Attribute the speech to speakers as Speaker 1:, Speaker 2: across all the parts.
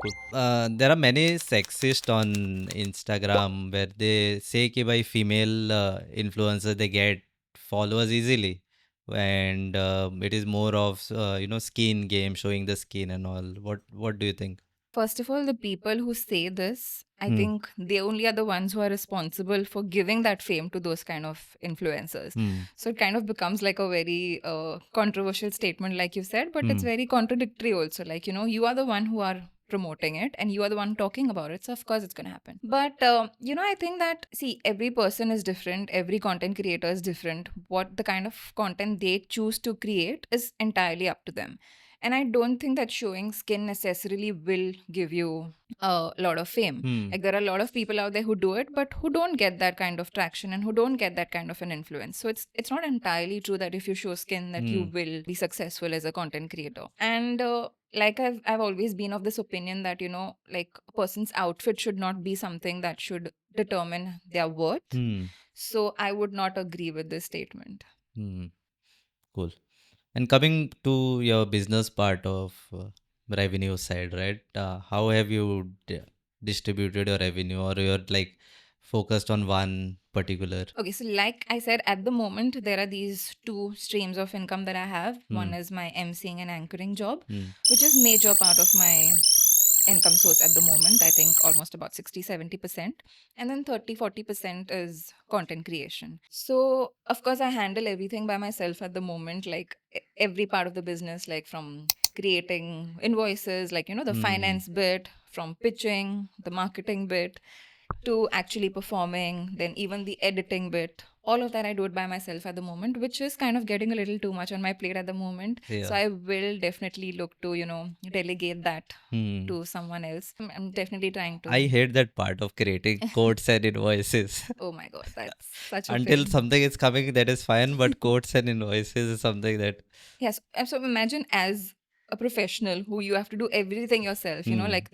Speaker 1: Cool. There are many sexist on Instagram where they say कि भाई female influencers they get followers easily, and it is more of skin game, showing the skin and all. What do you think?
Speaker 2: First of all, the people who say this, I
Speaker 1: Hmm.
Speaker 2: think they only are the ones who are responsible for giving that fame to those kind of influencers.
Speaker 1: Hmm.
Speaker 2: So it kind of becomes like a very controversial statement, like you said, but it's
Speaker 1: Hmm.
Speaker 2: very contradictory also. Like, you are the one who are promoting it and you are the one talking about it. So, of course, it's going to happen. But, I think that, see, every person is different, every content creator is different. What the kind of content they choose to create is entirely up to them. And I don't think that showing skin necessarily will give you a lot of fame.
Speaker 1: Hmm.
Speaker 2: Like there are a lot of people out there who do it, but who don't get that kind of traction and who don't get that kind of an influence. So it's not entirely true that if you show skin that you
Speaker 1: Hmm.
Speaker 2: will be successful as a content creator. And like I've always been of this opinion that like a person's outfit should not be something that should determine their worth.
Speaker 1: Hmm.
Speaker 2: So I would not agree with this statement.
Speaker 1: Hmm. Cool. And coming to your business part of revenue side, right? How have you distributed your revenue, or you're like focused on one particular?
Speaker 2: Okay, so like I said, at the moment, there are these two streams of income that I have.
Speaker 1: Hmm.
Speaker 2: One is my emceeing and anchoring job,
Speaker 1: Hmm.
Speaker 2: which is major part of my income source at the moment. I think almost about 60-70%. And then 30-40% is content creation. So, of course, I handle everything by myself at the moment, like every part of the business, like from creating invoices, like, the
Speaker 1: Hmm.
Speaker 2: finance bit, from pitching, the marketing bit to actually performing, then even the editing bit. All of that I do it by myself at the moment, which is kind of getting a little too much on my plate at the moment. So
Speaker 1: Yeah.
Speaker 2: I will definitely look to, delegate that
Speaker 1: Hmm.
Speaker 2: to someone else. I'm definitely trying
Speaker 1: I
Speaker 2: to.
Speaker 1: hate that part of creating quotes and invoices.
Speaker 2: Oh my God, that's such a
Speaker 1: Until
Speaker 2: pain.
Speaker 1: something is coming, that is fine, but quotes and invoices is something that.
Speaker 2: Yes. And so imagine as a professional who you have to do everything yourself,
Speaker 1: Hmm.
Speaker 2: like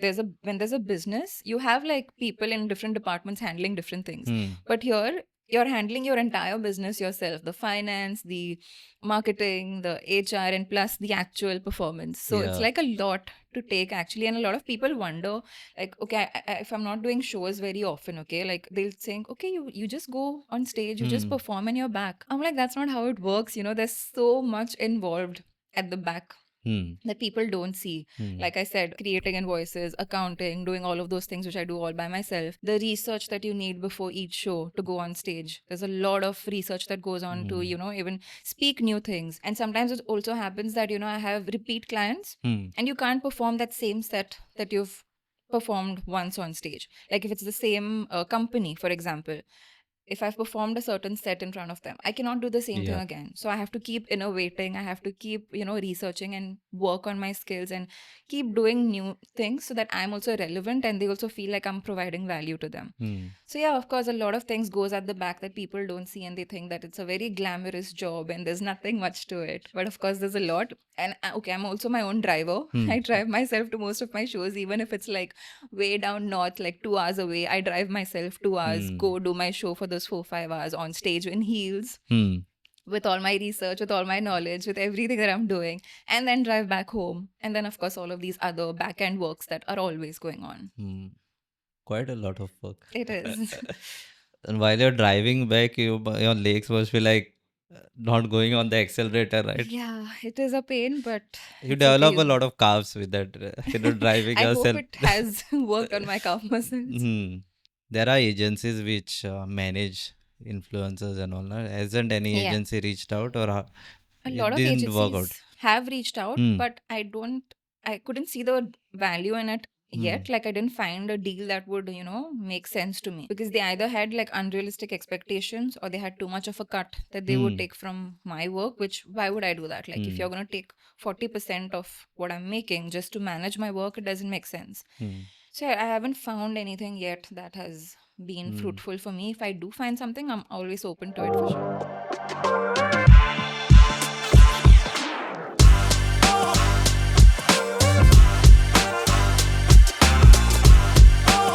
Speaker 2: when there's a business, you have like people in different departments handling different things.
Speaker 1: Hmm.
Speaker 2: But here you're handling your entire business yourself, the finance, the marketing, the HR, and plus the actual performance. So it's
Speaker 1: Yeah.
Speaker 2: like a lot to take actually. And a lot of people wonder, like, okay, if I'm not doing shows very often, okay, like they'll think, okay, you just go on stage, you just
Speaker 1: Hmm.
Speaker 2: perform and you're back. I'm like, that's not how it works. There's so much involved at the back
Speaker 1: Hmm.
Speaker 2: that people don't see.
Speaker 1: Hmm.
Speaker 2: Like I said, creating invoices, accounting, doing all of those things, which I do all by myself. The research that you need before each show to go on stage. There's a lot of research that goes on to,
Speaker 1: Hmm.
Speaker 2: even speak new things. And sometimes it also happens that, I have repeat clients
Speaker 1: Hmm.
Speaker 2: and you can't perform that same set that you've performed once on stage. Like if it's the same company, for example, if I've performed a certain set in front of them, I cannot do the same thing
Speaker 1: Yeah.
Speaker 2: again. So I have to keep innovating. I have to keep, researching and work on my skills and keep doing new things so that I'm also relevant and they also feel like I'm providing value to them.
Speaker 1: Hmm.
Speaker 2: So yeah, of course, a lot of things goes at the back that people don't see and they think that it's a very glamorous job and there's nothing much to it. But of course, there's a lot. And okay, I'm also my own driver.
Speaker 1: Hmm.
Speaker 2: I drive myself to most of my shows, even if it's like way down north, like 2 hours away. I drive myself 2 hours,
Speaker 1: Hmm.
Speaker 2: go do my show for those 4-5 hours on stage in heels
Speaker 1: Hmm.
Speaker 2: with all my research, with all my knowledge, with everything that I'm doing, and then drive back home. And then, of course, all of these other back end works that are always going on.
Speaker 1: Hmm. Quite a lot of work.
Speaker 2: It is.
Speaker 1: And while you're driving back, your legs must be like not going on the accelerator, right?
Speaker 2: Yeah, it is a pain, but
Speaker 1: You
Speaker 2: it's okay.
Speaker 1: develop a lot of calves with that, driving
Speaker 2: I hope
Speaker 1: yourself.
Speaker 2: it has worked on my calf muscles.
Speaker 1: Hmm. There are agencies which manage influencers and all. No? Hasn't any
Speaker 2: Yeah.
Speaker 1: agency reached out, or
Speaker 2: A
Speaker 1: it
Speaker 2: lot of
Speaker 1: didn't work out?
Speaker 2: agencies have reached out,
Speaker 1: Hmm.
Speaker 2: but I couldn't see the value in it
Speaker 1: Hmm.
Speaker 2: yet. Like I didn't find a deal that would, make sense to me because they either had like unrealistic expectations or they had too much of a cut that they would
Speaker 1: Hmm.
Speaker 2: take from my work, which why would I do that? Like if
Speaker 1: Hmm.
Speaker 2: you're going to take 40% of what I'm making just to manage my work, it doesn't make sense.
Speaker 1: Hmm.
Speaker 2: So I haven't found anything yet that has been
Speaker 1: Hmm.
Speaker 2: fruitful for me. If I do find something, I'm always open to it for sure.